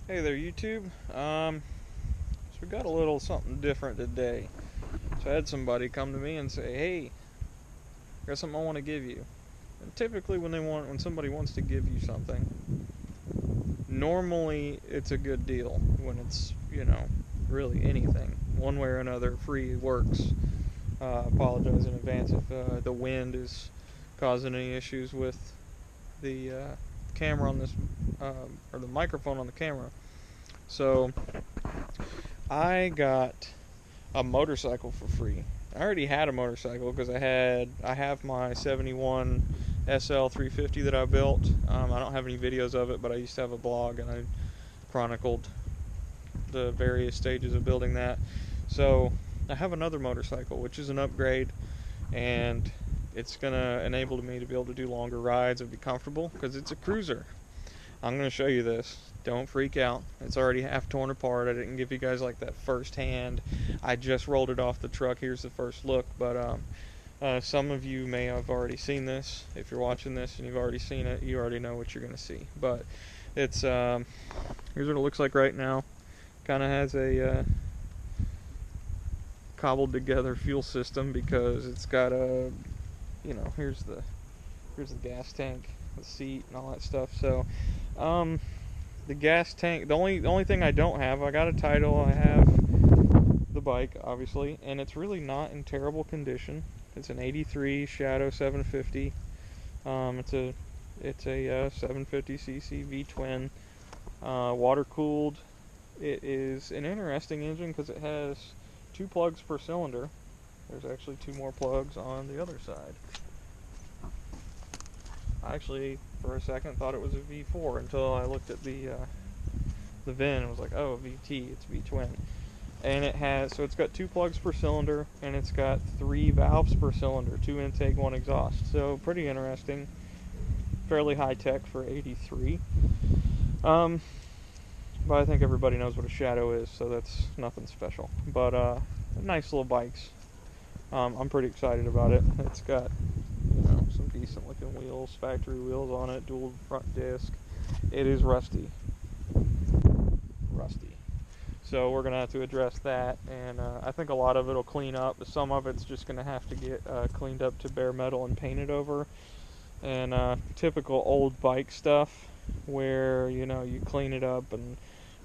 Hey there, YouTube. So we got a little something different today. So I had somebody come to me and say, "Hey, I got something I want to give you." And typically, when somebody wants to give you something, normally it's a good deal. When it's really anything, one way or another, free works. Apologize in advance if the wind is causing any issues with the camera on this, or the microphone on the camera. So I got a motorcycle for free. I already had a motorcycle because I have my 71 SL 350 that I built. I don't have any videos of it, but I used to have a blog and I chronicled the various stages of building that. So I have another motorcycle, which is an upgrade, and it's gonna enable me to be able to do longer rides and be comfortable because it's a cruiser. I'm going to show you this. Don't freak out. It's already half torn apart. I didn't give you guys like that first hand. I just rolled it off the truck. Here's the first look. But some of you may have already seen this. If you're watching this and you've already seen it, you already know what you're going to see. But it's here's what it looks like right now. Kind of has a cobbled together fuel system because it's got a, here's the gas tank, the seat, and all that stuff. So the gas tank, the only thing I don't have, I got a title, I have the bike obviously, and it's really not in terrible condition. It's an 83 Shadow 750. It's a 750cc V-twin, water cooled. It is an interesting engine because it has 2 plugs per cylinder. There's actually 2 more plugs on the other side. I actually, for a second, thought it was a V4 until I looked at the VIN and was like, oh, VT, it's V-twin. And it's got 2 plugs per cylinder, and it's got 3 valves per cylinder, 2 intake, 1 exhaust. So pretty interesting, fairly high tech for 83. But I think everybody knows what a Shadow is, so that's nothing special. But nice little bikes. I'm pretty excited about it. It's got some decent looking wheels, factory wheels on it, dual front disc. It is rusty. So we're gonna have to address that, and I think a lot of it'll clean up. Some of it's just gonna have to get cleaned up to bare metal and painted over. And typical old bike stuff, where you clean it up and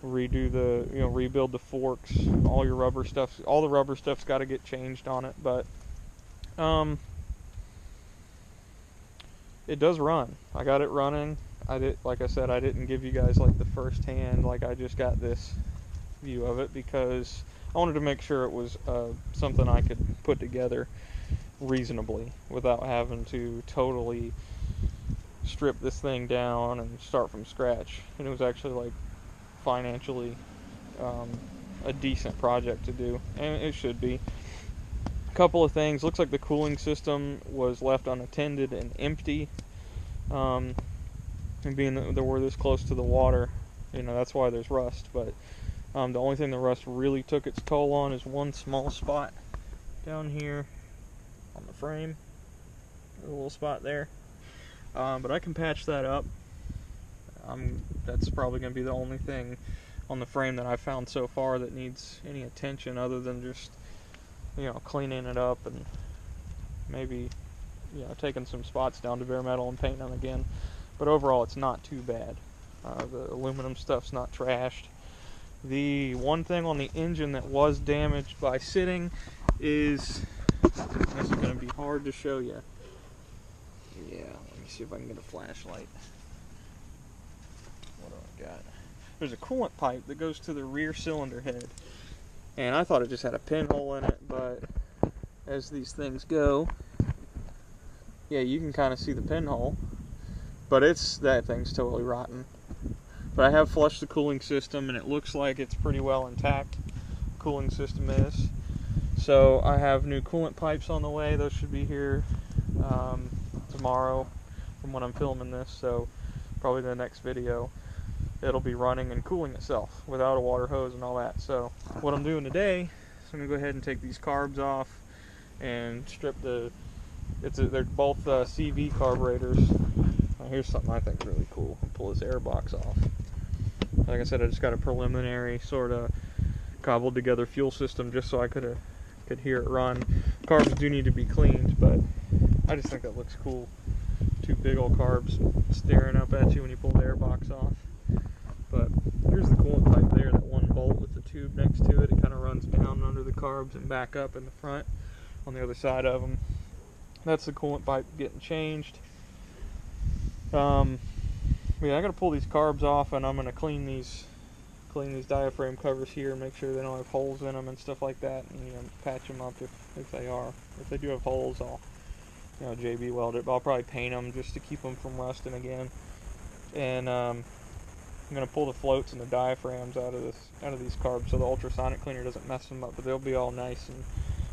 redo rebuild the forks, all the rubber stuff's got to get changed on it, but it does run. I got it running. Like I said, I didn't give you guys like the first hand, like I just got this view of it because I wanted to make sure it was something I could put together reasonably without having to totally strip this thing down and start from scratch. And it was actually like financially a decent project to do, and it should be. A couple of things. Looks like the cooling system was left unattended and empty, and being that we're this close to the water, that's why there's rust. But the only thing the rust really took its toll on is one small spot down here on the frame, a little spot there, but I can patch that up. That's probably going to be the only thing on the frame that I've found so far that needs any attention other than just cleaning it up and maybe taking some spots down to bare metal and painting them again. But overall it's not too bad. The aluminum stuff's not trashed. The one thing on the engine that was damaged by sitting is, this is going to be hard to show you. Yeah, let me see if I can get a flashlight. What do I got? There's a coolant pipe that goes to the rear cylinder head, and I thought it just had a pinhole in it, but as these things go, yeah, you can kind of see the pinhole, but that thing's totally rotten. But I have flushed the cooling system, and it looks like it's pretty well intact. Cooling system is. So I have new coolant pipes on the way. Those should be here tomorrow from when I'm filming this, so probably the next video it'll be running and cooling itself without a water hose and all that. So what I'm doing today is I'm going to go ahead and take these carbs off and strip they're both CV carburetors. Here's something I think is really cool. I'll pull this air box off. Like I said, I just got a preliminary sort of cobbled together fuel system just so I could hear it run. Carbs do need to be cleaned, but I just think that looks cool. Two big old carbs staring up at you when you pull the air box off. But here's the coolant pipe there, that one bolt with the tube next to it. It kind of runs down under the carbs and back up in the front on the other side of them. That's the coolant pipe getting changed. Yeah, I gotta pull these carbs off, and I'm gonna clean these diaphragm covers here and make sure they don't have holes in them and stuff like that, and patch them up if they are. If they do have holes, I'll JB weld it, but I'll probably paint them just to keep them from rusting again. And I'm gonna pull the floats and the diaphragms out of these carbs so the ultrasonic cleaner doesn't mess them up. But they'll be all nice, and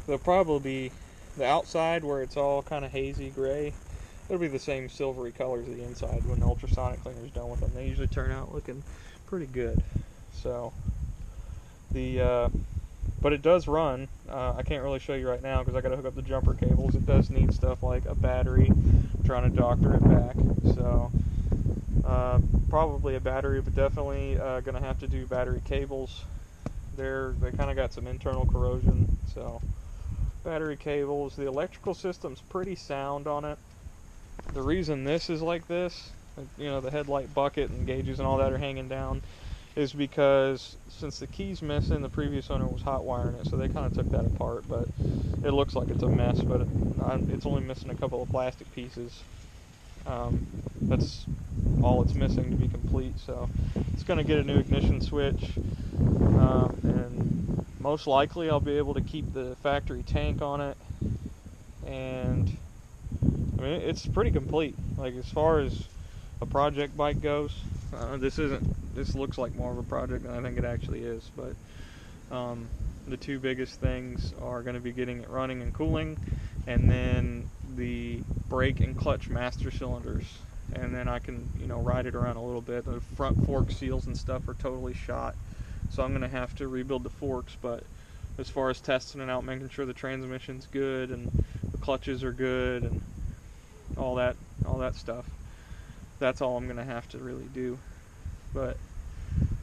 they'll probably be the outside where it's all kind of hazy gray. It'll be the same silvery colors as the inside when the ultrasonic cleaner is done with them. They usually turn out looking pretty good. So but it does run. I can't really show you right now because I got to hook up the jumper cables. It does need stuff like a battery. I'm trying to doctor it back. So probably a battery, but definitely going to have to do battery cables. They kind of got some internal corrosion. So battery cables. The electrical system's pretty sound on it. The reason this is like this, the headlight bucket and gauges and all that are hanging down, is because since the key's missing, the previous owner was hot wiring it, so they kind of took that apart. But it looks like it's a mess, but it's only missing a couple of plastic pieces. That's all it's missing to be complete. So it's going to get a new ignition switch, and most likely I'll be able to keep the factory tank on it. And I mean, it's pretty complete. Like, as far as a project bike goes, this looks like more of a project than I think it actually is. But the two biggest things are going to be getting it running and cooling, and then the brake and clutch master cylinders. And then I can ride it around a little bit. The front fork seals and stuff are totally shot, so I'm going to have to rebuild the forks. But as far as testing it out, making sure the transmission's good and the clutches are good and all that stuff, that's all I'm going to have to really do. But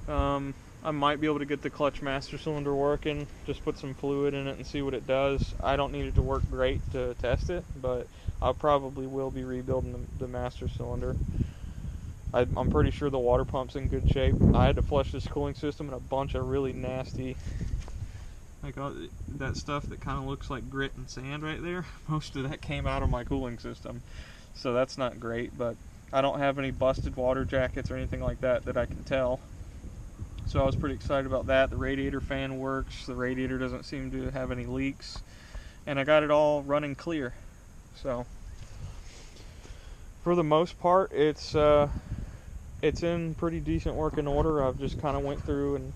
I might be able to get the clutch master cylinder working, just put some fluid in it and see what it does. I don't need it to work great to test it, but I probably will be rebuilding the master cylinder. I'm pretty sure the water pump's in good shape. I had to flush this cooling system and a bunch of really nasty, like that stuff that kind of looks like grit and sand right there. Most of that came out of my cooling system, so that's not great. But I don't have any busted water jackets or anything like that I can tell. So I was pretty excited about that. The radiator fan works. The radiator doesn't seem to have any leaks, and I got it all running clear. So for the most part, it's in pretty decent working order. I've just kind of went through and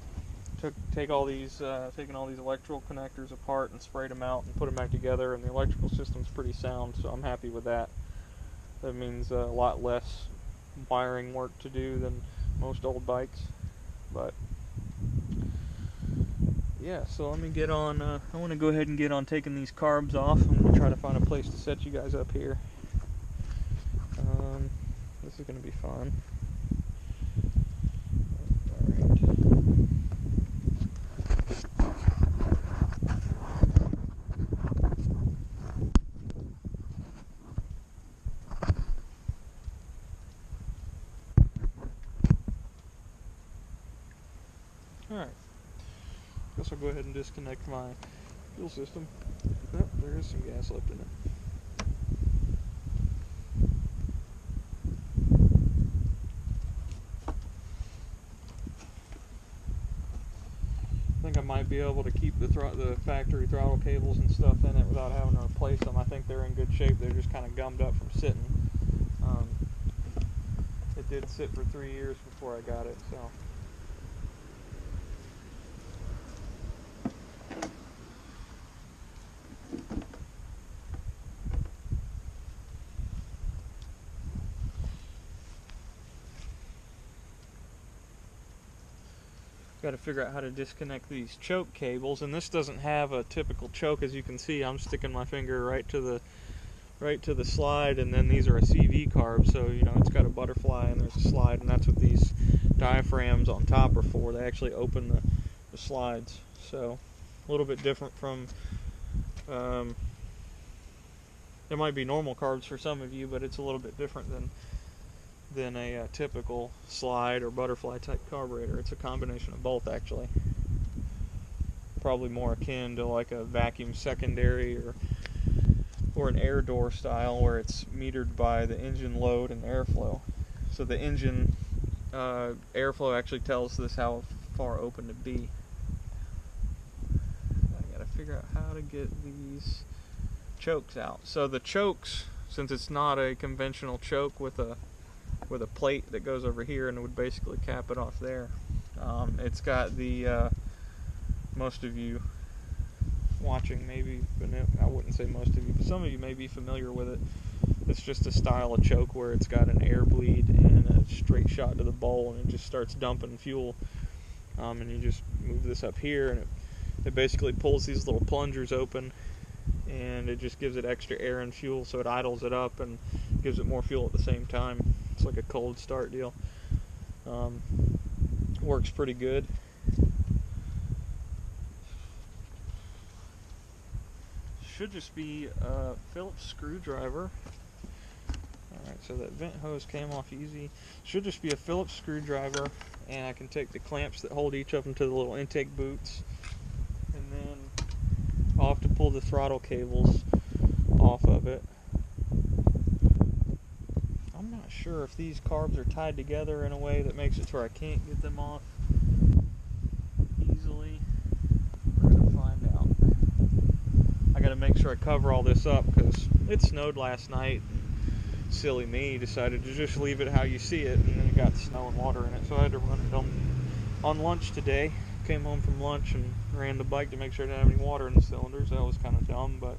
taken all these electrical connectors apart and sprayed them out and put them back together, and the electrical system's pretty sound, so I'm happy with that. That means a lot less wiring work to do than most old bikes. But yeah, so let me get on. I want to go ahead and get on taking these carbs off. I'm going to try to find a place to set you guys up here. This is going to be fun. Alright, guess I'll go ahead and disconnect my fuel system. Oh, there is some gas left in it. I think I might be able to keep the factory throttle cables and stuff in it without having to replace them. I think they're in good shape. They're just kind of gummed up from sitting. It did sit for 3 years before I got it, so. Got to figure out how to disconnect these choke cables, and this doesn't have a typical choke. As you can see, I'm sticking my finger right to right to the slide, and then these are a CV carb, so you know it's got a butterfly and there's a slide, and that's what these diaphragms on top are for. They actually open the slides, so a little bit different from it might be normal carbs for some of you, but it's a little bit different than a typical slide or butterfly type carburetor. It's a combination of both, actually. Probably more akin to like a vacuum secondary or an air door style, where it's metered by the engine load and airflow. So the engine airflow actually tells this how far open to be. I gotta figure out how to get these chokes out. So the chokes, since it's not a conventional choke with a plate that goes over here and it would basically cap it off there, it's got the most of you watching maybe, I wouldn't say most of you, but some of you may be familiar with it. It's just a style of choke where it's got an air bleed and a straight shot to the bowl, and it just starts dumping fuel, and you just move this up here, and it basically pulls these little plungers open, and it just gives it extra air and fuel, so it idles it up and gives it more fuel at the same time. It's like a cold start deal. Works pretty good. Should just be a Phillips screwdriver. Alright, so that vent hose came off easy. Should just be a Phillips screwdriver, and I can take the clamps that hold each of them to the little intake boots, and then I'll have to pull the throttle cables off of it. I'm not sure if these carbs are tied together in a way that makes it to where I can't get them off easily. We're gonna find out. I gotta make sure I cover all this up because it snowed last night. Silly me decided to just leave it how you see it, and then it got snow and water in it, so I had to run it on lunch today. Came home from lunch and ran the bike to make sure I didn't have any water in the cylinders. That was kind of dumb, but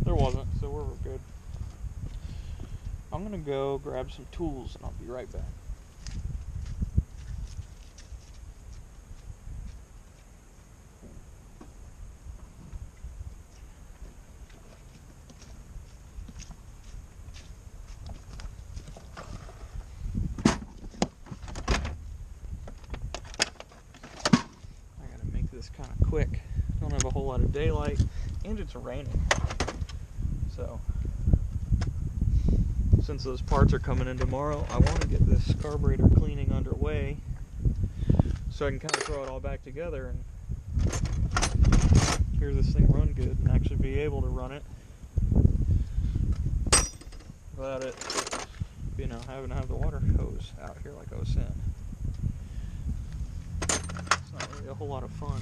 there wasn't, so we're good. I'm gonna go grab some tools and I'll be right back. Kind of quick. Don't have a whole lot of daylight, and it's raining. So, since those parts are coming in tomorrow, I want to get this carburetor cleaning underway so I can kind of throw it all back together and hear this thing run good and actually be able to run it without it, you know, having to have the water hose out here like I was saying. It's not really a whole lot of fun.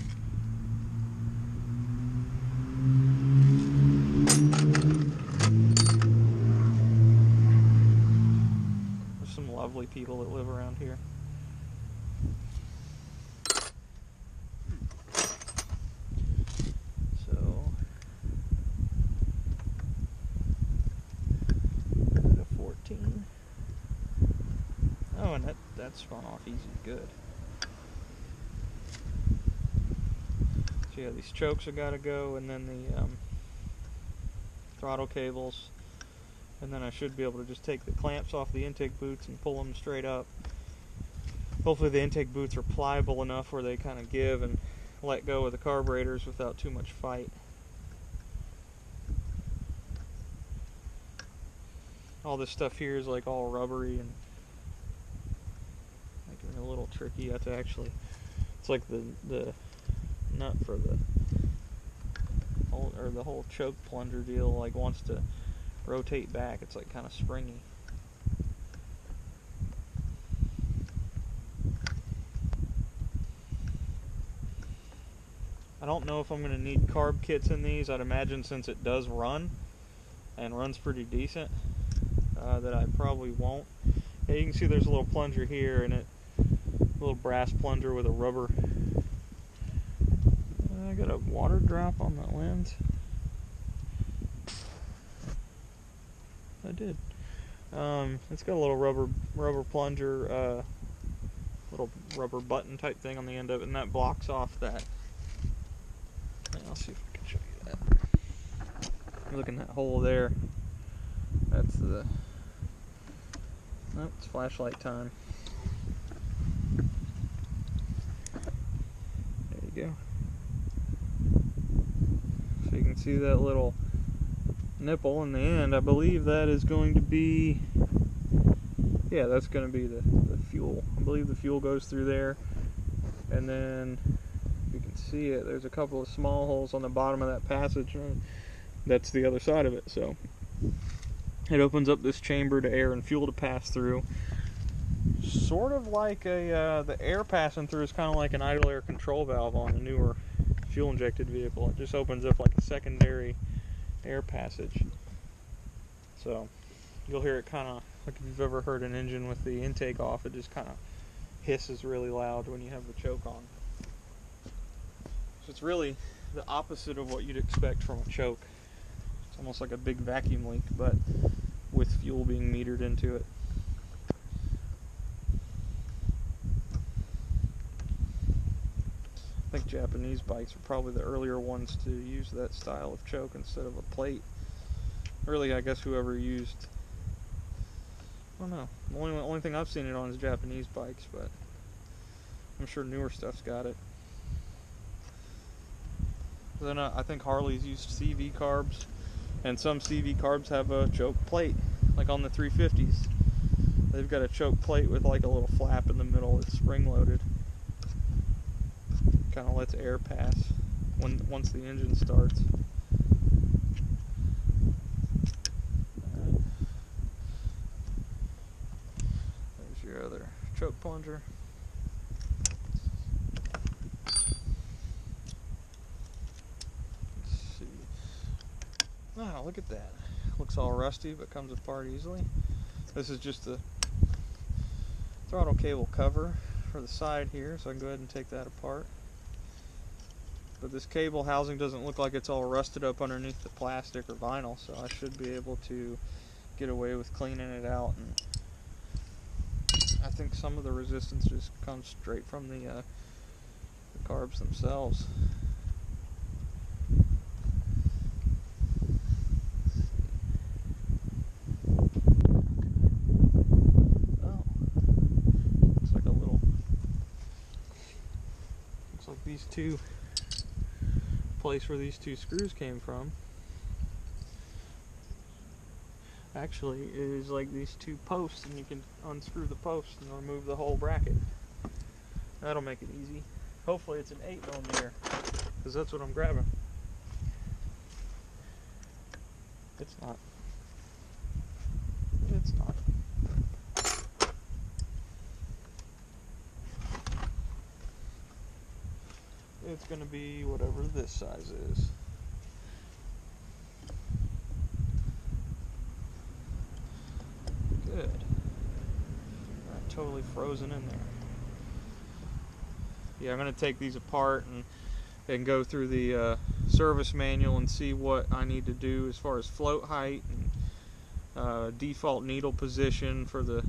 There's some lovely people that live around here. So, 14. Oh, and that spun off easy, good. So yeah, these chokes have got to go, and then the throttle cables, and then I should be able to just take the clamps off the intake boots and pull them straight up. Hopefully the intake boots are pliable enough where they kind of give and let go of the carburetors without too much fight. All this stuff here is like all rubbery and making it a little tricky. You have to actually, it's like the nut for the whole choke plunger deal like wants to rotate back. It's like kind of springy. I don't know if I'm going to need carb kits in these. I'd imagine since it does run and runs pretty decent that I probably won't. Yeah, you can see there's a little plunger here and a little brass plunger with a rubber. I got a water drop on that lens. I did. It's got a little rubber plunger, little rubber button type thing on the end of it, and that blocks off that. I'll see if I can show you that. Look in that hole there. That's the... Nope, it's flashlight time. There you go. So you can see that little nipple in the end. I believe that is going to be... Yeah, that's going to be the fuel. I believe the fuel goes through there. And then, you can see it, there's a couple of small holes on the bottom of that passage. And that's the other side of it. So it opens up this chamber to air and fuel to pass through. Sort of like the air passing through is kind of like an idle air control valve on a newer fuel injected vehicle. It just opens up like a secondary air passage. So you'll hear it kind of like if you've ever heard an engine with the intake off, it just kind of hisses really loud when you have the choke on. So it's really the opposite of what you'd expect from a choke. It's almost like a big vacuum leak, but with fuel being metered into it. I think Japanese bikes are probably the earlier ones to use that style of choke instead of a plate. Really, I guess whoever used... I don't know. The only thing I've seen it on is Japanese bikes, but I'm sure newer stuff's got it. Then I think Harley's used CV carbs, and some CV carbs have a choke plate, like on the 350s. They've got a choke plate with like a little flap in the middle that's spring-loaded. Kind of lets air pass once the engine starts. There's your other choke plunger. Oh, look at that. Looks all rusty, but comes apart easily. This is just the throttle cable cover for the side here, so I can go ahead and take that apart. But this cable housing doesn't look like it's all rusted up underneath the plastic or vinyl, so I should be able to get away with cleaning it out. And I think some of the resistance just comes straight from the carbs themselves. These two place where these two screws came from actually is like these two posts, and you can unscrew the post and remove the whole bracket. That'll make it easy. Hopefully it's an 8mm, because that's what I'm grabbing. It's not. It's not. It's going to be whatever this size is. Good. Not totally frozen in there. Yeah, I'm going to take these apart and go through the service manual and see what I need to do as far as float height and default needle position for the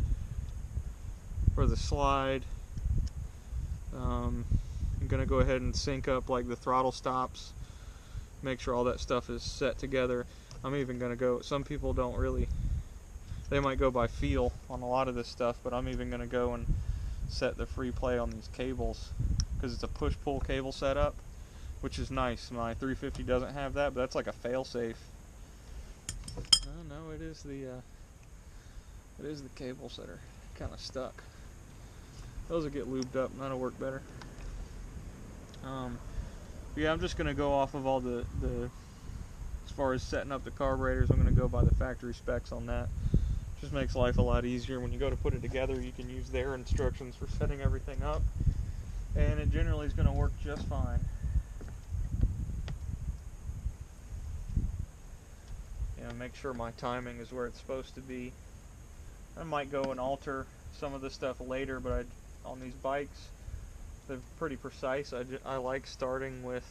slide. I'm going to go ahead and sync up like the throttle stops, make sure all that stuff is set together. I'm even going to go, some people don't really, they might go by feel on a lot of this stuff, but I'm even going to go and set the free play on these cables, because it's a push-pull cable setup, which is nice. My 350 doesn't have that, but that's like a fail-safe. No, it is the cables that are kind of stuck. Those will get lubed up and that'll work better. Yeah, I'm just going to go off of all the as far as setting up the carburetors, I'm going to go by the factory specs on that. Just makes life a lot easier. When you go to put it together, you can use their instructions for setting everything up, and it generally is going to work just fine. You know, make sure my timing is where it's supposed to be. I might go and alter some of the stuff later, but on these bikes, they're pretty precise. I like starting with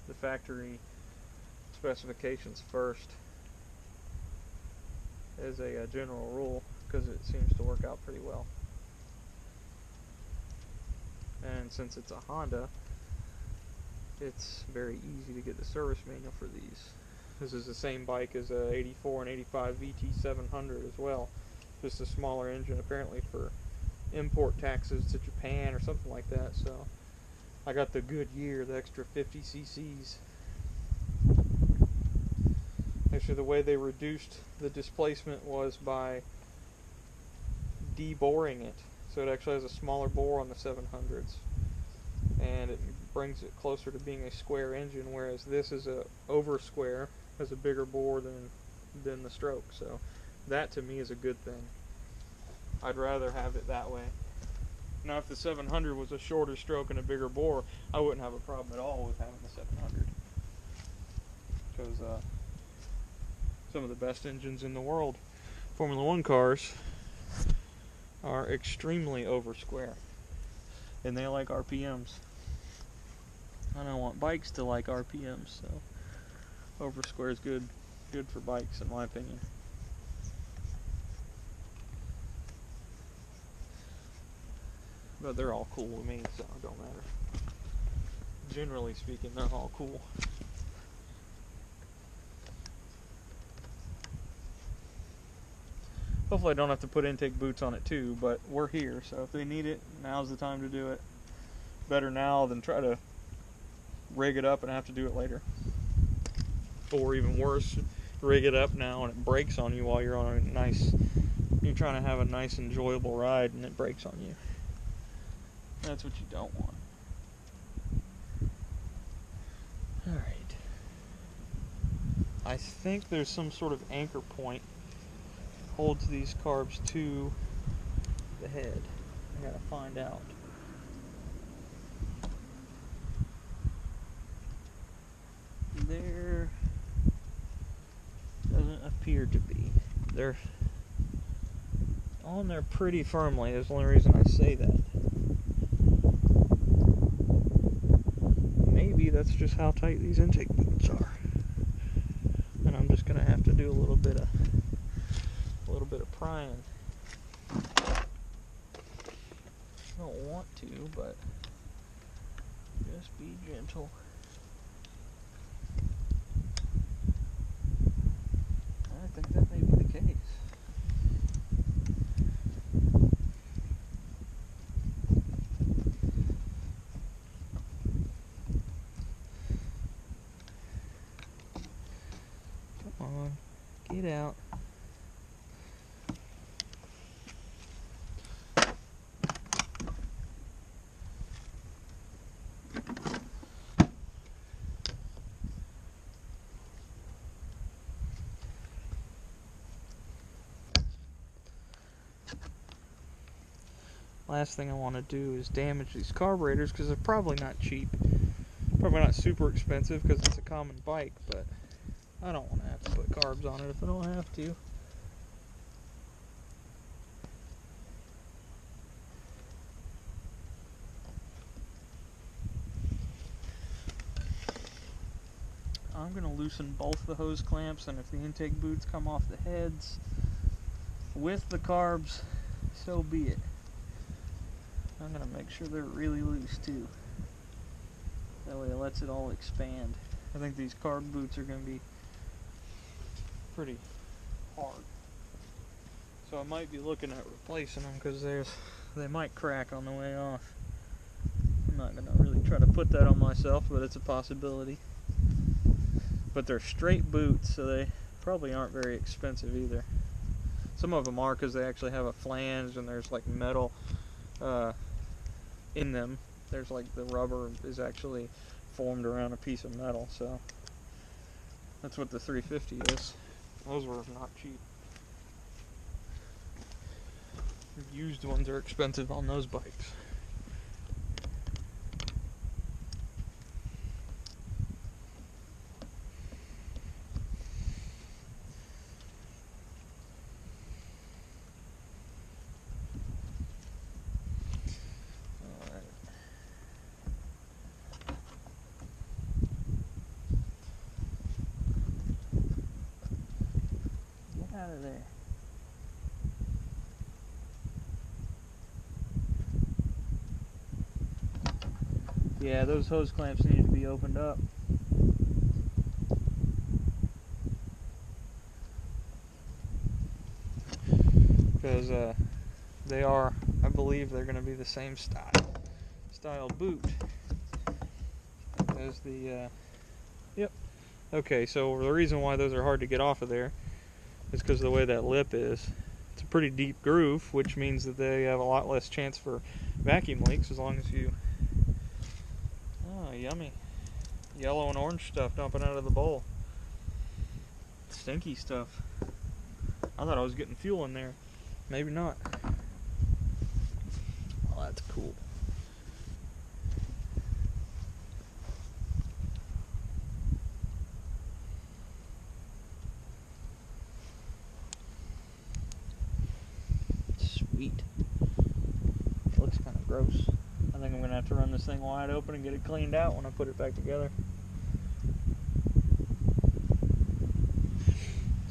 the factory specifications first as a general rule, because it seems to work out pretty well. And since it's a Honda, it's very easy to get the service manual for these. This is the same bike as a 84 and 85 VT700 as well. Just a smaller engine, apparently for import taxes to Japan or something like that. So I got the Goodyear, the extra 50 cc's. Actually, the way they reduced the displacement was by deboring it. So it actually has a smaller bore on the 700s. And it brings it closer to being a square engine, whereas this is a over square, has a bigger bore than the stroke. So that to me is a good thing. I'd rather have it that way. Now if the 700 was a shorter stroke and a bigger bore, I wouldn't have a problem at all with having the 700. Because some of the best engines in the world, Formula 1 cars, are extremely over square. And they like RPMs. I don't want bikes to like RPMs, so over square is good for bikes in my opinion. But they're all cool to me, so it don't matter. Generally speaking, they're all cool. Hopefully I don't have to put intake boots on it too, but we're here, so if they need it, now's the time to do it. Better now than try to rig it up and have to do it later. Or even worse, rig it up now and it breaks on you while you're on you're trying to have a nice enjoyable ride and it breaks on you. That's what you don't want. Alright. I think there's some sort of anchor point holds these carbs to the head. I gotta find out. There doesn't appear to be. They're on there pretty firmly. That's the only reason I say that. Maybe that's just how tight these intake boots are. And I'm just gonna have to do a little bit of prying. I don't want to, but just be gentle. I think that may be the case. Come on, get out. Last thing I want to do is damage these carburetors because they're probably not cheap. Probably not super expensive because it's a common bike, but I don't want to have to put carbs on it if I don't have to. I'm going to loosen both the hose clamps, and if the intake boots come off the heads with the carbs, so be it. I'm going to make sure they're really loose too. That way it lets it all expand. I think these carb boots are going to be pretty hard. So I might be looking at replacing them because they might crack on the way off. I'm not going to really try to put that on myself, but it's a possibility. But they're straight boots, so they probably aren't very expensive either. Some of them are because they actually have a flange and there's like metal in them. There's like the rubber is actually formed around a piece of metal, so that's what the 350 is. Those were not cheap. Used ones are expensive on those bikes. Out of there. Yeah, those hose clamps need to be opened up. because they are, I believe they're going to be the same style boot as the, yep. Okay, so the reason why those are hard to get off of there is because of the way that lip is. It's a pretty deep groove, which means that they have a lot less chance for vacuum leaks as long as you, oh, yummy. Yellow and orange stuff dumping out of the bowl. Stinky stuff. I thought I was getting fuel in there. Maybe not. Oh, that's cool. Sweet. It looks kind of gross. I think I'm going to have to run this thing wide open and get it cleaned out when I put it back together.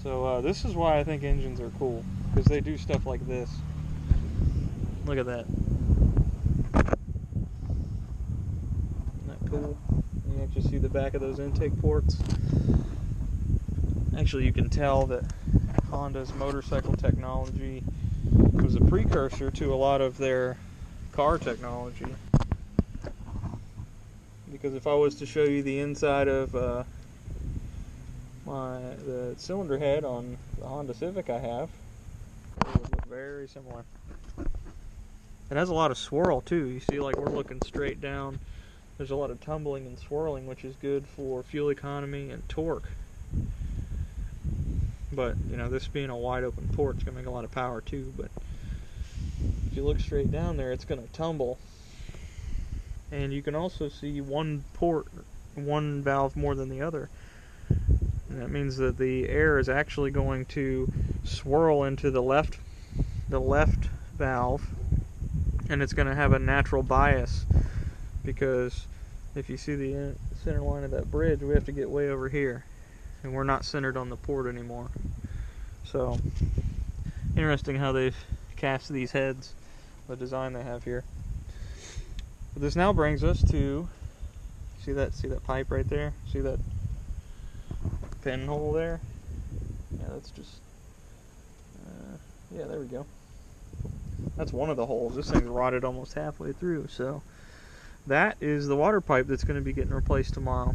So this is why I think engines are cool, because they do stuff like this. Look at that. Isn't that cool? You actually see the back of those intake ports. Actually, you can tell that Honda's motorcycle technology was a precursor to a lot of their car technology. Because if I was to show you the inside of the cylinder head on the Honda Civic I have, it would look very similar. It has a lot of swirl too. You see, like, we're looking straight down. There's a lot of tumbling and swirling, which is good for fuel economy and torque. But, you know, this being a wide open port, it's going to make a lot of power too. But if you look straight down there, it's going to tumble. And you can also see one port, one valve more than the other. And that means that the air is actually going to swirl into the left valve, and it's going to have a natural bias, because if you see the center line of that bridge, we have to get way over here, and we're not centered on the port anymore. So interesting how they've cast these heads, the design they have here. But this now brings us to, see that pipe right there? See that pinhole there? Yeah, that's just, yeah, there we go. That's one of the holes. This thing's rotted almost halfway through, so that is the water pipe that's going to be getting replaced tomorrow.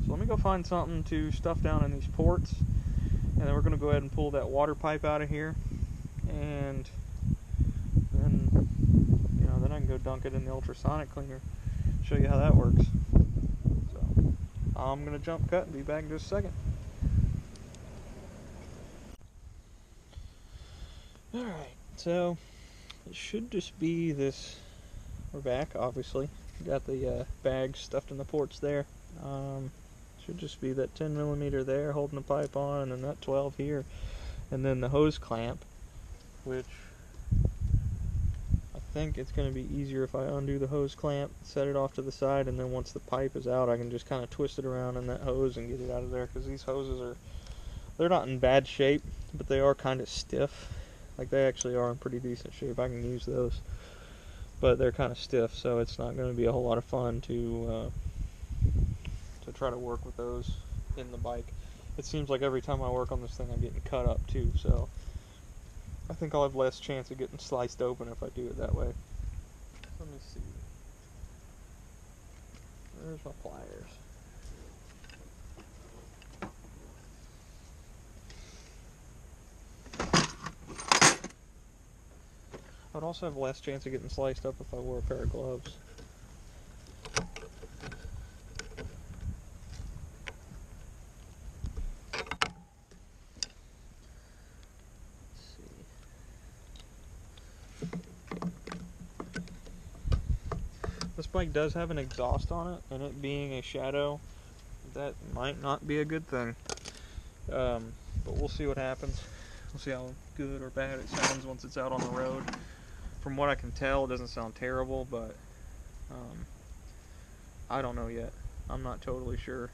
So let me go find something to stuff down in these ports, and then we're going to go ahead and pull that water pipe out of here, and then, you know, then I can go dunk it in the ultrasonic cleaner, show you how that works. So I'm going to jump cut and be back in just a second. Alright, so it should just be this. We're back, obviously. Got the bags stuffed in the ports there. Should just be that 10mm there holding the pipe on, and then that 12 here, and then the hose clamp, which I think it's going to be easier if I undo the hose clamp, set it off to the side, and then once the pipe is out, I can just kind of twist it around in that hose and get it out of there, because these hoses they're not in bad shape, but they are kind of stiff. Like, they actually are in pretty decent shape. I can use those, but they're kind of stiff, so it's not going to be a whole lot of fun to try to work with those in the bike. It seems like every time I work on this thing, I'm getting cut up too, so I think I'll have less chance of getting sliced open if I do it that way. Let me see. Where's my pliers? I would also have less chance of getting sliced up if I wore a pair of gloves. This bike does have an exhaust on it, and it being a Shadow, that might not be a good thing. But we'll see what happens. We'll see how good or bad it sounds once it's out on the road. From what I can tell, it doesn't sound terrible, but I don't know yet. I'm not totally sure.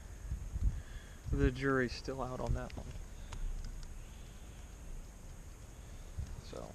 The jury's still out on that one. So.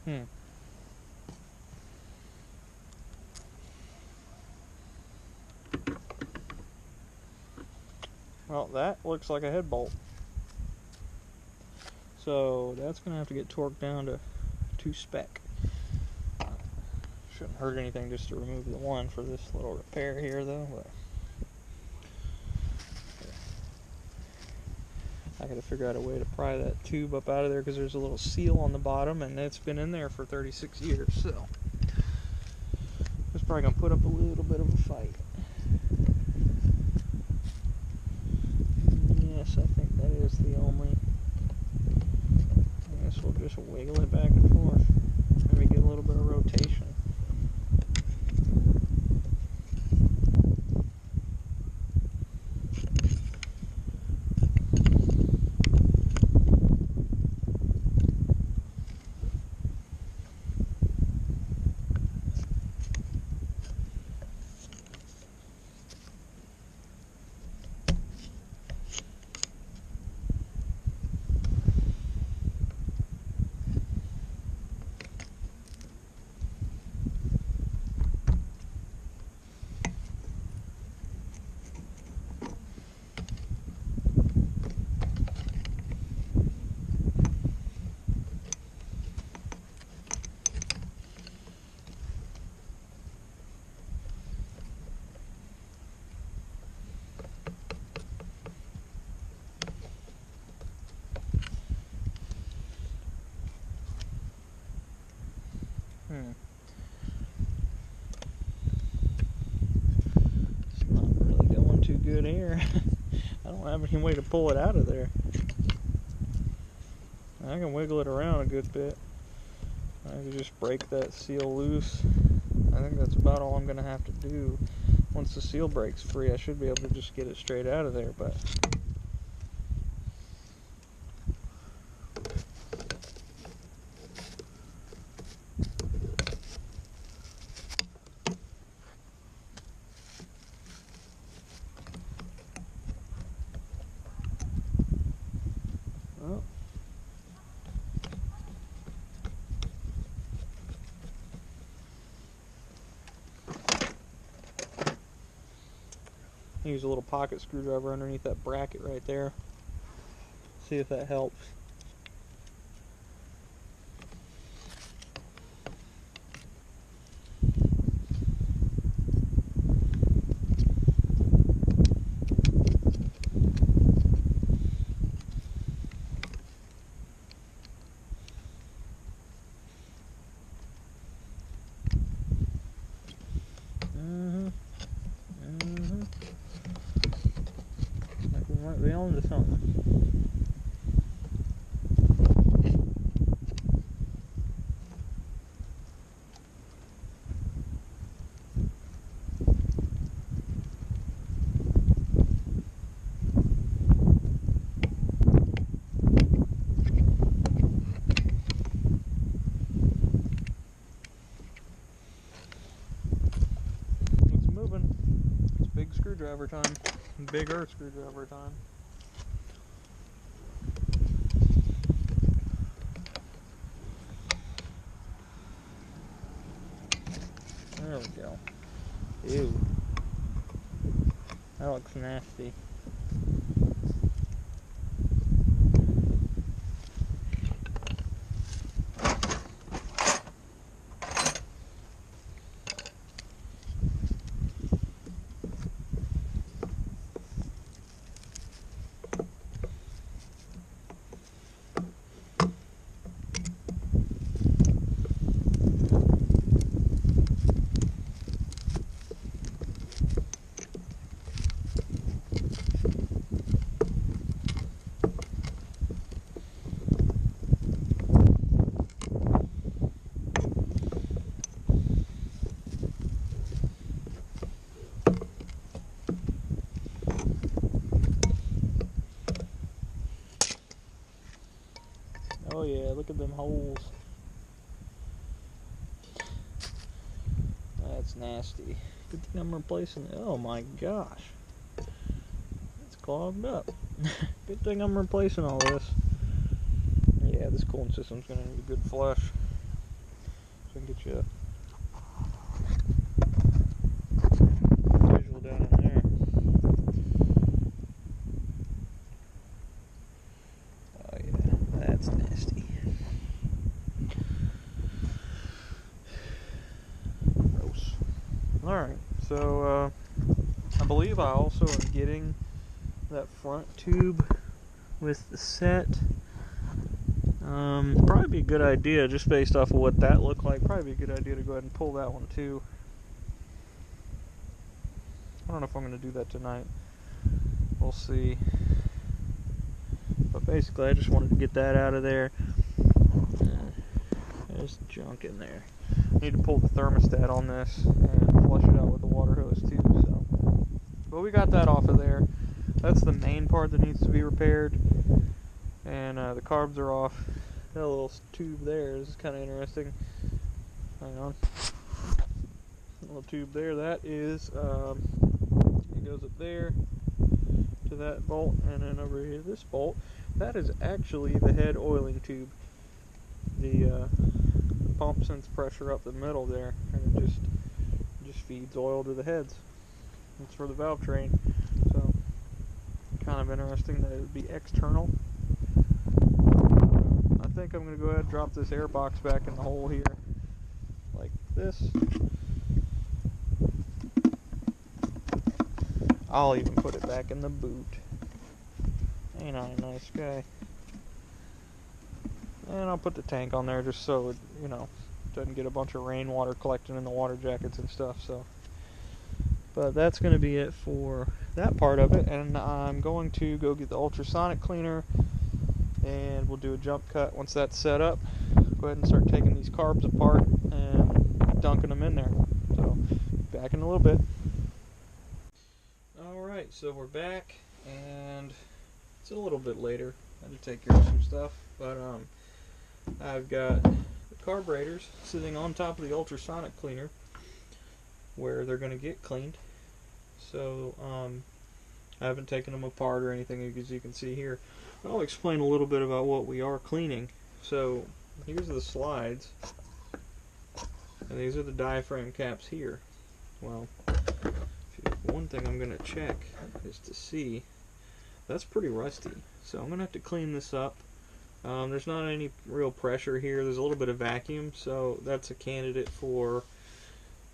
Hmm. Well, that looks like a head bolt. So that's going to have to get torqued down to 2 spec. Shouldn't hurt anything just to remove the one for this little repair here, though. But I got to figure out a way to pry that tube up out of there because there's a little seal on the bottom, and it's been in there for 36 years. So it's probably going to put up a little bit of a fight. Yes, I think that is the only. I guess we'll just wiggle it back and forth. Maybe get a little bit of rotation. It's not really going too good here. I don't have any way to pull it out of there. I can wiggle it around a good bit. I can just break that seal loose. I think that's about all I'm going to have to do. Once the seal breaks free, I should be able to just get it straight out of there, but well, use a little pocket screwdriver underneath that bracket right there. See if that helps. Like we might be on to something. It's moving. It's big screwdriver time. Bigger screwdriver time. There we go. Ew. That looks nasty. Oh yeah, look at them holes. That's nasty. Good thing I'm replacing it. Oh my gosh. It's clogged up. Good thing I'm replacing all this. Yeah, this cooling system's gonna need a good flush. So I can get you a visual down in there. Oh yeah, that's nasty. Gross. Alright, so I believe I also am getting that front tube with the set. Probably be a good idea, just based off of what that looked like, probably be a good idea to go ahead and pull that one too. I don't know if I'm going to do that tonight. We'll see. But basically, I just wanted to get that out of there. There's junk in there. I need to pull the thermostat on this and flush it out with the water hose too. So, but we got that off of there. That's the main part that needs to be repaired. And the carbs are off. That little tube there, this is kind of interesting. Hang on. Little tube there, that is, it goes up there to that bolt, and then over here, this bolt, that is actually the head oiling tube. The pump sends pressure up the middle there, and it just feeds oil to the heads. It's for the valve train. So, kind of interesting that it would be external. I think I'm going to go ahead and drop this air box back in the hole here, like this. I'll even put it back in the boot. Ain't I a nice guy? And I'll put the tank on there just so it, you know, doesn't get a bunch of rainwater collecting in the water jackets and stuff. So, but that's going to be it for that part of it, and I'm going to go get the ultrasonic cleaner, and we'll do a jump cut once that's set up. Go ahead and start taking these carbs apart and dunking them in there. So, back in a little bit. Alright, so we're back, and it's a little bit later. I had to take care of some stuff, but I've got the carburetors sitting on top of the ultrasonic cleaner where they're going to get cleaned. So I haven't taken them apart or anything, as you can see here. I'll explain a little bit about what we are cleaning. So here's the slides, and these are the diaphragm caps here. Well, one thing I'm going to check is to see, that's pretty rusty, so I'm going to have to clean this up. There's not any real pressure here. There's a little bit of vacuum, so that's a candidate for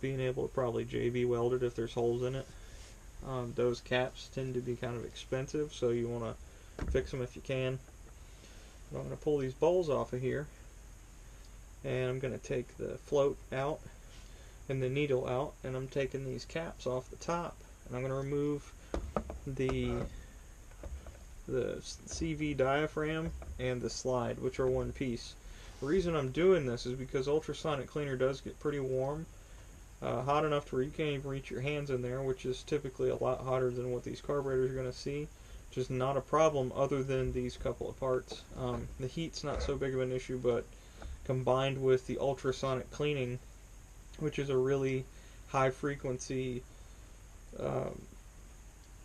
being able to probably JB weld it if there's holes in it. Those caps tend to be kind of expensive, so you want to fix them if you can. But I'm going to pull these bowls off of here, and I'm going to take the float out and the needle out, and I'm taking these caps off the top, and I'm going to remove the CV diaphragm and the slide, which are one piece. The reason I'm doing this is because ultrasonic cleaner does get pretty warm, hot enough to where you can't even reach your hands in there, which is typically a lot hotter than what these carburetors are going to see. Which is not a problem other than these couple of parts. The heat's not so big of an issue, but combined with the ultrasonic cleaning, which is a really high frequency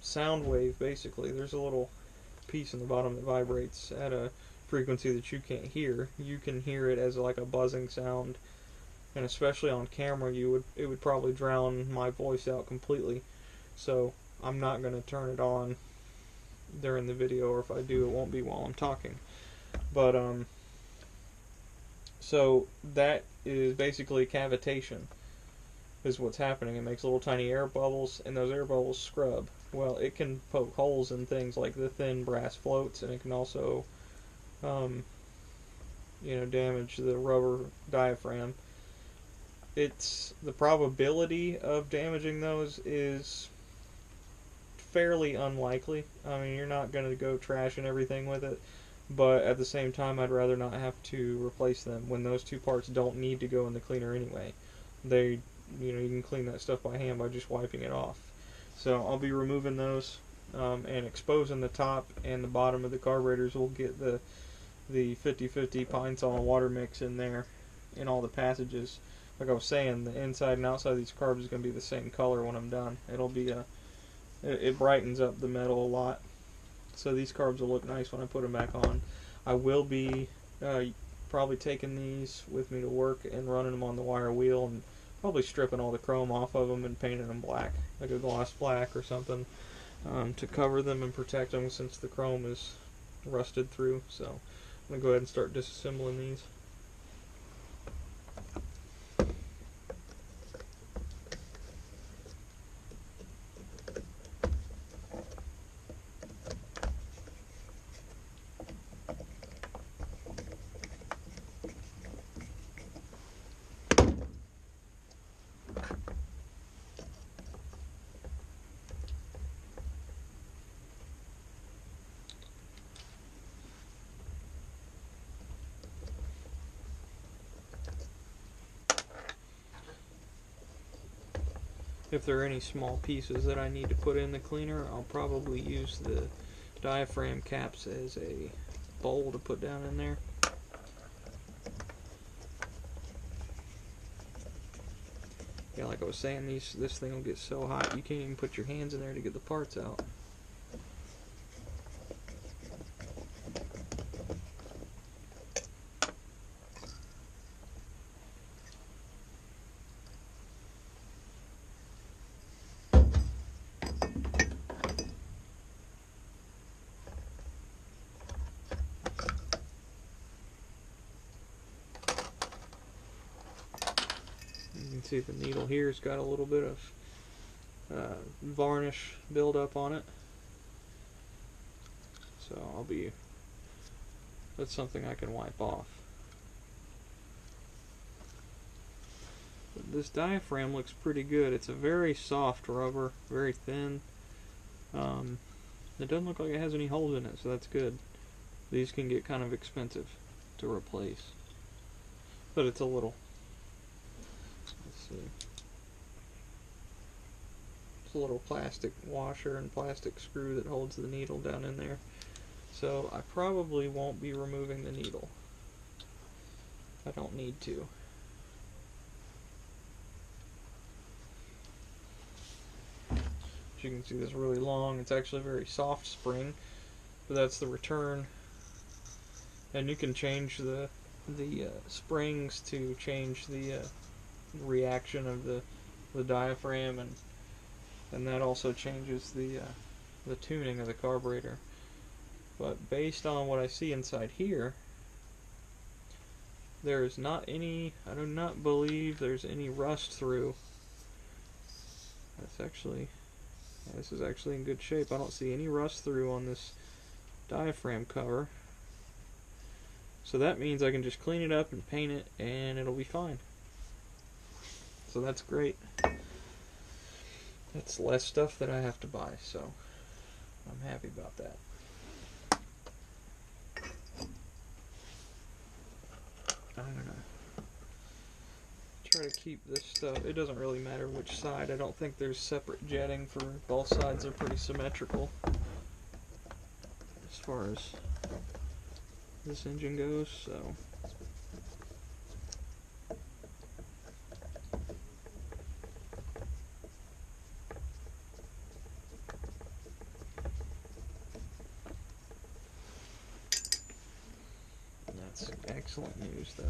sound wave, basically. There's a little piece in the bottom that vibrates at a frequency that you can't hear. You can hear it as like a buzzing sound, and especially on camera it would probably drown my voice out completely. So I'm not going to turn it on during the video, or if I do, it won't be while I'm talking. But so that is basically cavitation is what's happening. It makes little tiny air bubbles, and those air bubbles scrub. Well, it can poke holes in things like the thin brass floats, and it can also damage the rubber diaphragm. It's the probability of damaging those is fairly unlikely. I mean, you're not going to go trashing everything with it, but at the same time, I'd rather not have to replace them when those two parts don't need to go in the cleaner anyway. You can clean that stuff by hand by just wiping it off. So I'll be removing those and exposing the top and the bottom of the carburetors. We'll get the 50-50 pine sol and water mix in there in all the passages. Like I was saying, the inside and outside of these carbs is going to be the same color when I'm done. It'll be it brightens up the metal a lot. So these carbs will look nice when I put them back on. I will be probably taking these with me to work and running them on the wire wheel, and probably stripping all the chrome off of them and painting them black, like a gloss black or something, to cover them and protect them since the chrome is rusted through. So I'm going to go ahead and start disassembling these. If there are any small pieces that I need to put in the cleaner, I'll probably use the diaphragm caps as a bowl to put down in there. Yeah, like I was saying, this thing will get so hot you can't even put your hands in there to get the parts out. You can see the needle here's got a little bit of varnish buildup on it. So that's something I can wipe off. But this diaphragm looks pretty good. It's a very soft rubber, very thin. It doesn't look like it has any holes in it, so that's good. These can get kind of expensive to replace, but it's a little. Let's see. It's a little plastic washer and plastic screw that holds the needle down in there. So I probably won't be removing the needle. I don't need to. As you can see, this is really long. It's actually a very soft spring, but that's the return. And you can change the springs to change the reaction of the diaphragm, and that also changes the tuning of the carburetor. But based on what I see inside here, there is not any, I do not believe there's any rust through. That's actually, this is actually in good shape. I don't see any rust through on this diaphragm cover. So that means I can just clean it up and paint it and it'll be fine. So that's great. That's less stuff that I have to buy, so I'm happy about that. I'm gonna try to keep this stuff. It doesn't really matter which side. I don't think there's separate jetting for both sides. Are pretty symmetrical as far as this engine goes, so that's excellent news, though.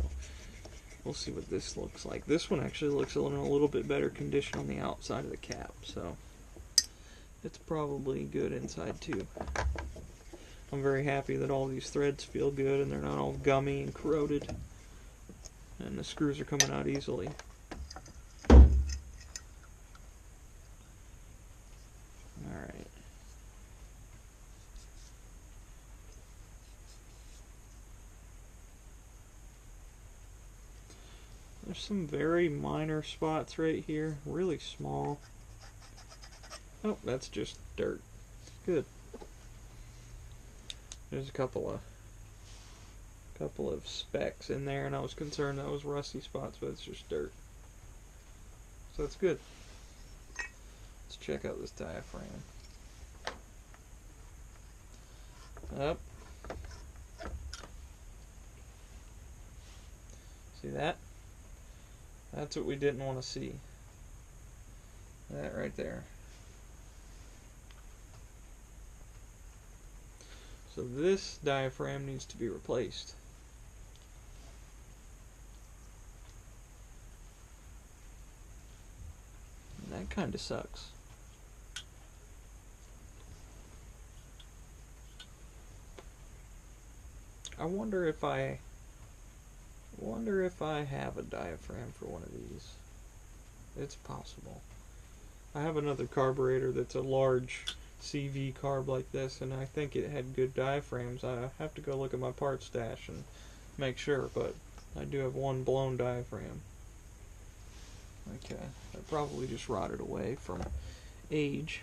We'll see what this looks like. This one actually looks in a little bit better condition on the outside of the cap, so it's probably good inside too. I'm very happy that all these threads feel good and they're not all gummy and corroded, and the screws are coming out easily. Alright. There's some very minor spots right here, really small. Oh, that's just dirt. Good. There's a couple of specks in there, and I was concerned that was rusty spots, but it's just dirt. So that's good. Let's check out this diaphragm. Up. See that? That's what we didn't want to see. That right there. So this diaphragm needs to be replaced. It kind of sucks. I wonder if I have a diaphragm for one of these. It's possible. I have another carburetor that's a large CV carb like this, and I think it had good diaphragms. I have to go look at my part stash and make sure, but I do have one blown diaphragm. Okay, that probably just rotted away from age.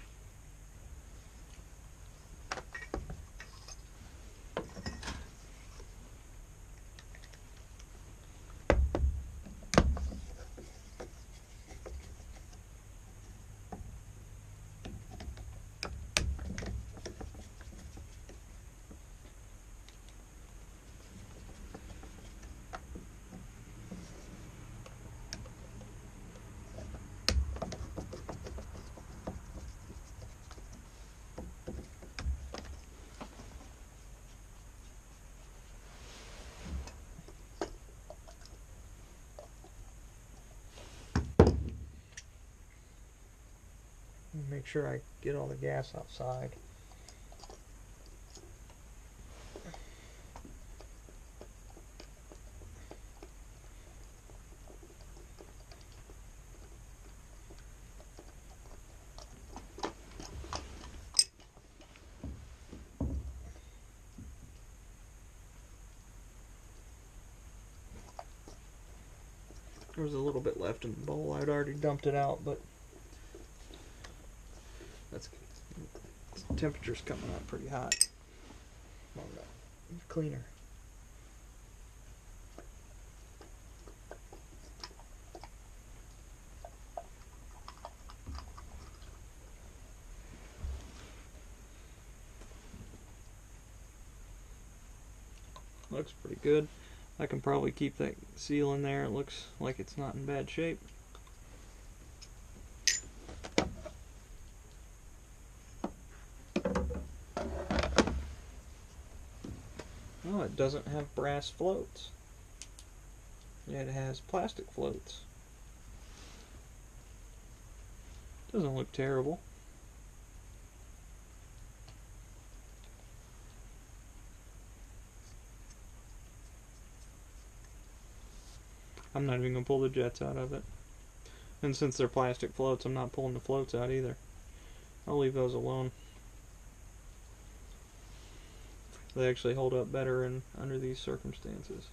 Make sure I get all the gas outside. There was a little bit left in the bowl. I'd already dumped it out, but that's the temperature's coming up pretty hot. Come on, no. Cleaner. Looks pretty good. I can probably keep that seal in there. It looks like it's not in bad shape. Oh, it doesn't have brass floats. Yet it has plastic floats. Doesn't look terrible. I'm not even going to pull the jets out of it. And since they're plastic floats, I'm not pulling the floats out either. I'll leave those alone. They actually hold up better under these circumstances.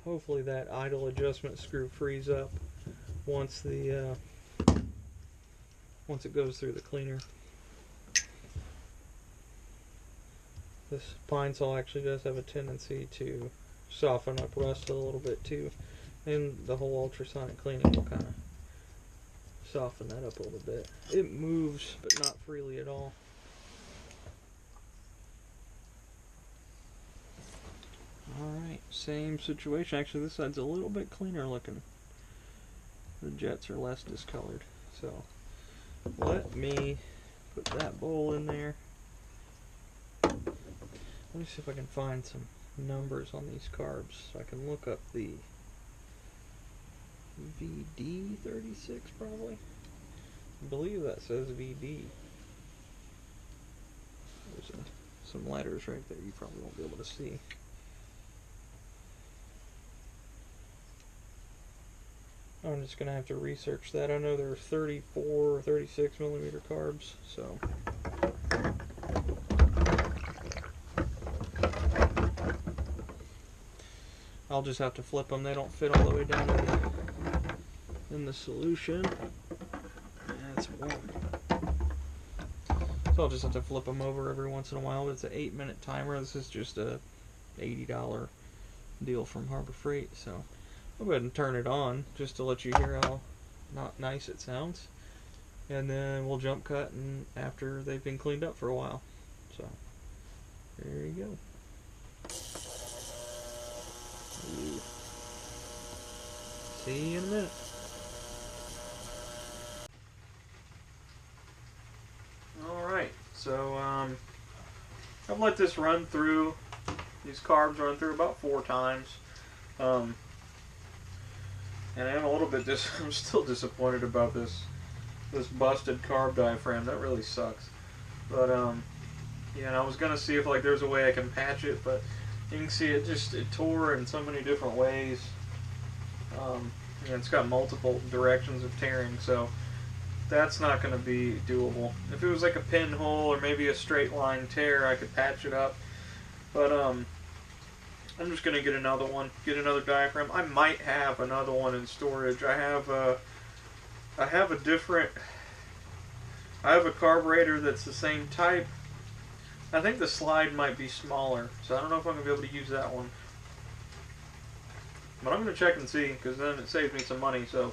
Hopefully that idle adjustment screw frees up once it goes through the cleaner. This pine saw actually does have a tendency to soften up rust a little bit too, and the whole ultrasonic cleaning will kind of soften that up a little bit. It moves, but not freely at all. Alright, same situation. Actually, this side's a little bit cleaner looking. The jets are less discolored. So, let me put that bowl in there. Let me see if I can find some numbers on these carbs. So I can look up the VD36 probably. I believe that says VD. There's some letters right there you probably won't be able to see. I'm just going to have to research that. I know there are 34 or 36 millimeter carbs, so. I'll just have to flip them. They don't fit all the way down in the solution. That's warm. So I'll just have to flip them over every once in a while. But it's an 8-minute timer. This is just a $80 deal from Harbor Freight. So I'll go ahead and turn it on just to let you hear how not nice it sounds. And then we'll jump cut and after they've been cleaned up for a while. So there you go. See you in a minute. Alright, so I've let this run through, these carbs run through about 4 times. And I'm a little bit I'm still disappointed about this busted carb diaphragm. That really sucks. But yeah, and I was gonna see if like there's a way I can patch it, but you can see it tore in so many different ways. And it's got multiple directions of tearing, so that's not going to be doable. If it was like a pinhole or maybe a straight line tear, I could patch it up. But I'm just going to get another one, get another diaphragm. I might have another one in storage. I have a carburetor that's the same type. I think the slide might be smaller, so I don't know if I'm going to be able to use that one. But I'm going to check and see, because then it saves me some money. So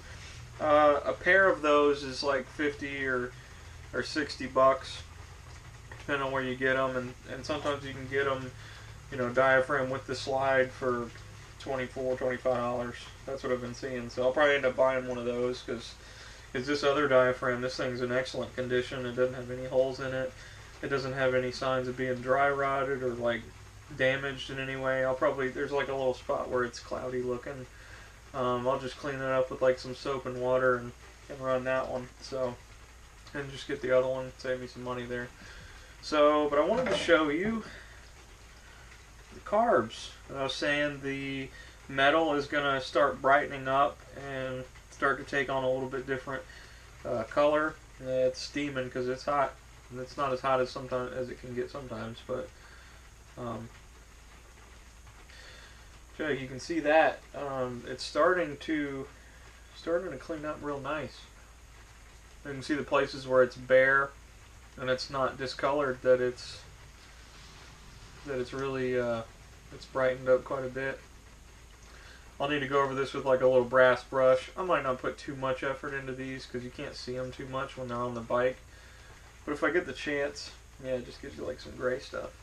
a pair of those is like 50 or 60 bucks, depending on where you get them. And sometimes you can get them, you know, diaphragm with the slide for $24, $25. That's what I've been seeing. So I'll probably end up buying one of those, because this other diaphragm, this thing's in excellent condition. It doesn't have any holes in it. It doesn't have any signs of being dry rotted or like damaged in any way. There's like a little spot where it's cloudy looking. I'll just clean it up with like some soap and water and run that one. So, and just get the other one, save me some money there. So, but I wanted to show you the carbs. I was saying the metal is going to start brightening up and start to take on a little bit different color. It's steaming because it's hot. And it's not as hot as it can get sometimes, but so you can see that it's starting to clean up real nice. You can see the places where it's bare and it's not discolored, that it's really it's brightened up quite a bit. I'll need to go over this with like a little brass brush. I might not put too much effort into these because you can't see them too much when they're on the bike. But if I get the chance, yeah, it just gives you like some gray stuff.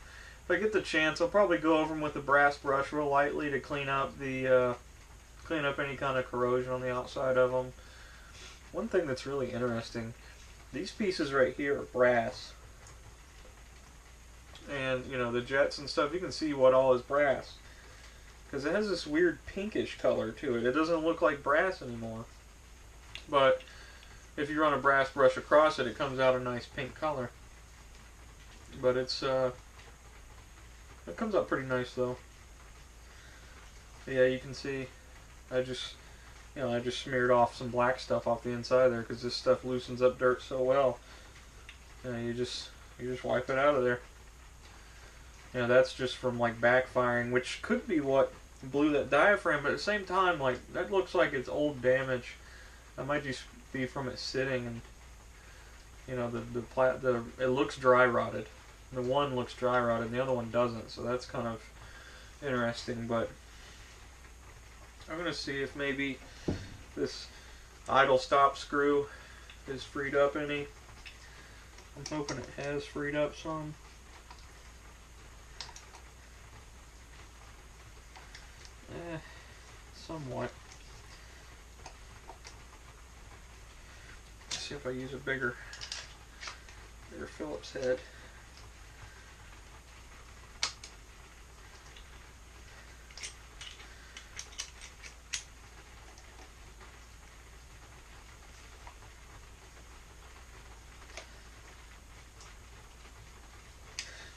If I get the chance, I'll probably go over them with the brass brush real lightly to clean up any kind of corrosion on the outside of them. One thing that's really interesting, these pieces right here are brass. And, you know, the jets and stuff, you can see what all is brass. Because it has this weird pinkish color to it. It doesn't look like brass anymore. But if you run a brass brush across it, it comes out a nice pink color. But it comes out pretty nice though. Yeah, you can see I just smeared off some black stuff off the inside there because this stuff loosens up dirt so well. You just wipe it out of there. You know, that's just from like backfiring, which could be what blew that diaphragm, but at the same time, like, that looks like it's old damage. That might just be from it sitting, and you know, it looks dry rotted. The one looks dry rotted, and the other one doesn't. So that's kind of interesting. But I'm gonna see if maybe this idle stop screw is freed up any. I'm hoping it has freed up some. Somewhat. Let's see if I use a bigger Phillips head.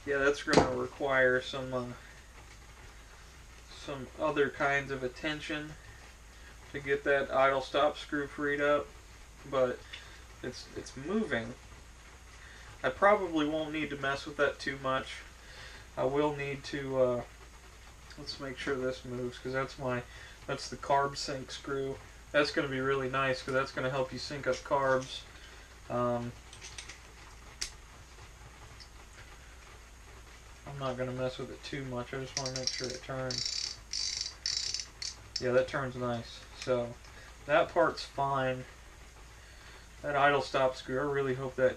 yeah, that's going to require some other kinds of attention to get that idle stop screw freed up, but it's moving. I probably won't need to mess with that too much. I will need to, let's make sure this moves, because that's the carb sync screw. That's going to be really nice, because that's going to help you sync up carbs. I'm not going to mess with it too much. I just want to make sure it turns. Yeah, that turns nice. So that part's fine. That idle stop screw, I really hope that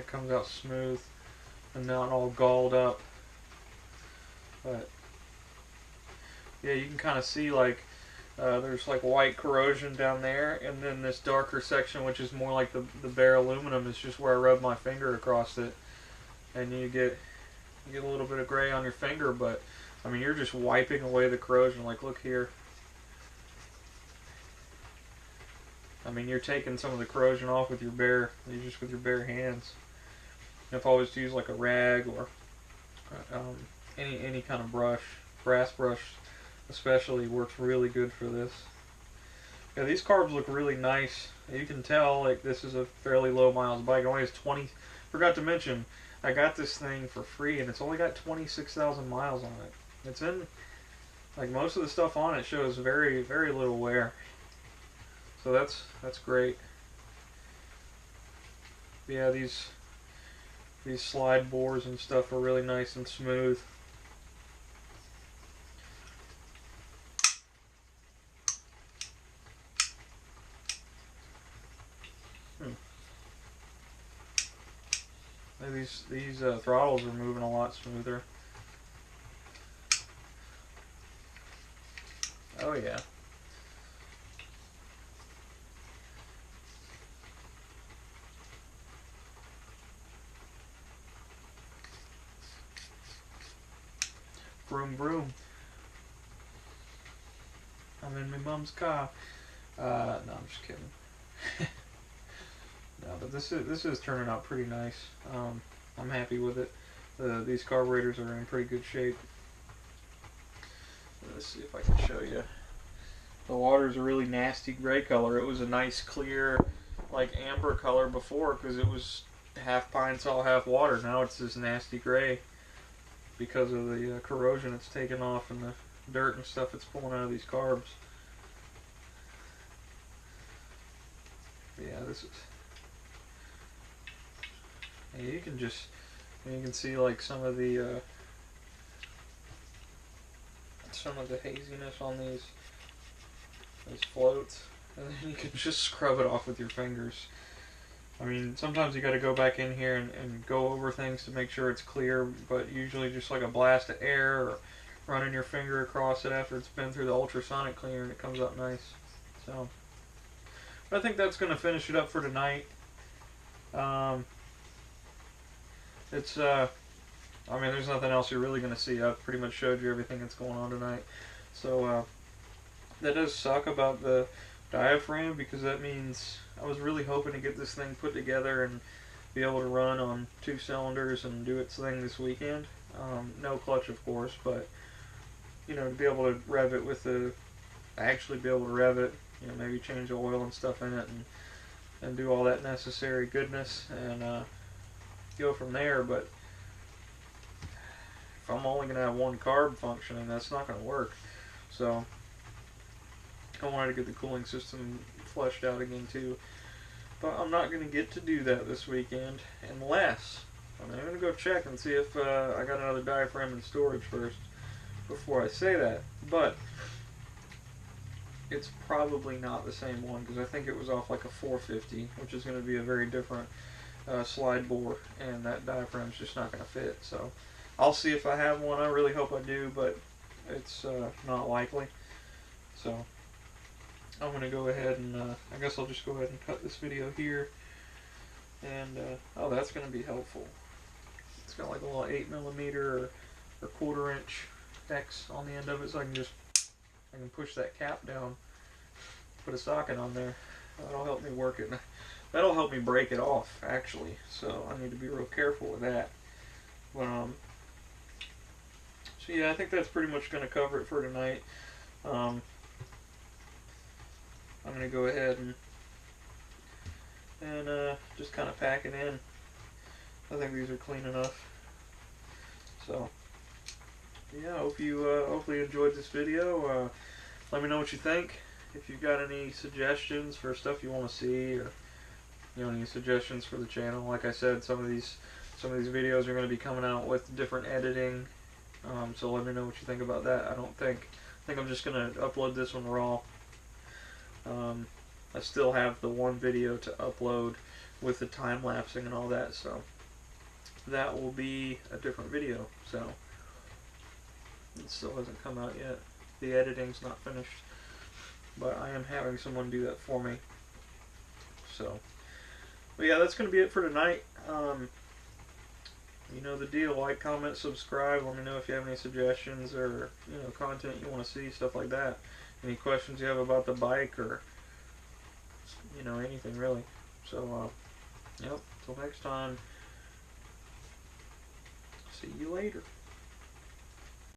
comes out smooth and not all galled up. But yeah, you can kind of see like there's like white corrosion down there, and then this darker section, which is more like the bare aluminum, is just where I rub my finger across it, and you get a little bit of gray on your finger. But I mean, you're just wiping away the corrosion. Like, look here. I mean, you're taking some of the corrosion off with your bare hands. If I was to use like a rag or any kind of brush, brass brush especially works really good for this. Yeah, these carbs look really nice. You can tell like this is a fairly low miles bike. It only has 20. Forgot to mention, I got this thing for free, and it's only got 26,000 miles on it. It's in, like, most of the stuff on it shows very, very little wear. So that's great. Yeah, these slide bores and stuff are really nice and smooth. These throttles are moving a lot smoother. Oh yeah. Vroom vroom. I'm in my mom's car. No, I'm just kidding. No, but this is turning out pretty nice. I'm happy with it. These carburetors are in pretty good shape. Let's see if I can show you. The water's a really nasty gray color. It was a nice clear, like amber color before, because it was half pine sol, half water. Now it's this nasty gray because of the corrosion it's taken off and the dirt and stuff it's pulling out of these carbs. Yeah, this is. And you can see like some of the haziness on these floats, and then you can just scrub it off with your fingers. I mean, sometimes you got to go back in here and go over things to make sure it's clear, but usually just like a blast of air or running your finger across it after it's been through the ultrasonic cleaner, and it comes out nice. So, but I think that's going to finish it up for tonight. I mean, there's nothing else you're really going to see. I've pretty much showed you everything that's going on tonight. So, that does suck about the diaphragm, because that means I was really hoping to get this thing put together and be able to run on 2 cylinders and do its thing this weekend. No clutch, of course, but, you know, to be able to rev it with actually be able to rev it, you know, maybe change the oil and stuff in it and do all that necessary goodness and go from there. But if I'm only going to have one carb functioning, that's not going to work. So I wanted to get the cooling system flushed out again too, but I'm not going to get to do that this weekend unless I'm going to go check and see if I got another diaphragm in storage first before I say that. But it's probably not the same one, because I think it was off like a 450, which is going to be a very different slide bore, and that diaphragm's just not going to fit. So I'll see if I have one. I really hope I do, but it's not likely. So I'm going to go ahead and I guess I'll just go ahead and cut this video here. And oh, that's going to be helpful. It's got like a little 8mm or 1/4 inch X on the end of it, so I can push that cap down, put a socket on there. That'll help me work it. That'll help me break it off, actually. So I need to be real careful with that. But, so yeah, I think that's pretty much going to cover it for tonight. I'm going to go ahead and just kind of pack it in. I think these are clean enough. So yeah, I hope you hopefully enjoyed this video. Let me know what you think. If you've got any suggestions for stuff you want to see, or any suggestions for the channel. Like I said, some of these videos are going to be coming out with different editing. So let me know what you think about that. I think I'm just going to upload this one raw. I still have the one video to upload with the time lapsing and all that, so that will be a different video. So it still hasn't come out yet. The editing's not finished, but I am having someone do that for me. So, but yeah, that's going to be it for tonight. You know the deal. Like, comment, subscribe. Let me know if you have any suggestions or content you want to see, stuff like that. Any questions you have about the bike, or anything really. So yep, till next time, see you later.